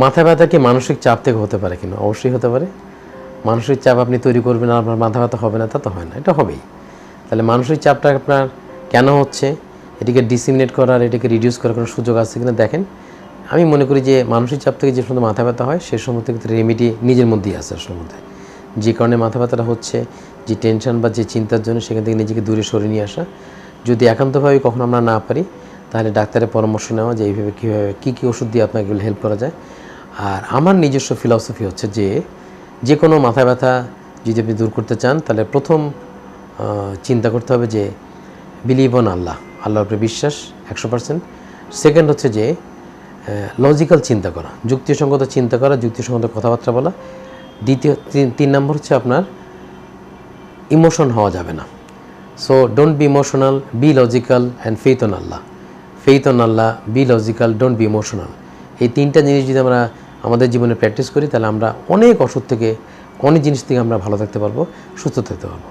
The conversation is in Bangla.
মাথা ব্যথা কি মানসিক চাপ থেকে হতে পারে কিনা? অবশ্যই হতে পারে। মানসিক চাপ আপনি তৈরি করবেন আর আপনার মাথা ব্যথা হবে না, তা তো হয় না, এটা হবেই। তাহলে মানসিক চাপটা আপনার কেন হচ্ছে, এটিকে ডিসিমিনেট করার, এটাকে রিডিউস করার কোনো সুযোগ আছে কিনা দেখেন। আমি মনে করি যে মানসিক চাপ থেকে যে সমস্ত মাথা ব্যথা হয় সে সমস্ত ক্ষেত্রে রেমেডি নিজের মধ্যেই আছে আসলে মধ্যে। যে কারণে মাথা ব্যথাটা হচ্ছে, যে টেনশন বা যে চিন্তার জন্য, সেখান থেকে নিজেকে দূরে সরিয়ে নিয়ে আসা। যদি একান্তভাবে কখনো আমরা না পারি, তাহলে ডাক্তারের পরামর্শ নেওয়া যে এইভাবে কীভাবে কী ওষুধ দিয়ে আপনাকে হেল্প করা যায়। আর আমার নিজস্ব ফিলসফি হচ্ছে যে কোনো মাথা ব্যথা যদি আপনি দূর করতে চান, তাহলে প্রথম চিন্তা করতে হবে যে বিলিভ অন আল্লাহ, আল্লাহর উপরে বিশ্বাস 100%। সেকেন্ড হচ্ছে যে লজিক্যাল চিন্তা করা, যুক্তিসঙ্গত চিন্তা করা, যুক্তিসঙ্গত কথাবার্তা বলা। দ্বিতীয়, তিন নম্বর হচ্ছে আপনার ইমোশন হওয়া যাবে না। So don't be emotional, be logical and faith on Allah. Faith on Allah, be logical, don't be emotional. এই তিনটা জিনিস যদি আমরা আমাদের জীবনে প্র্যাকটিস করি, তাহলে আমরা অনেক অসুখ থেকে, অনেক জিনিস থেকে আমরা ভালো থাকতে পারবো, সুস্থ থাকতে পারবো।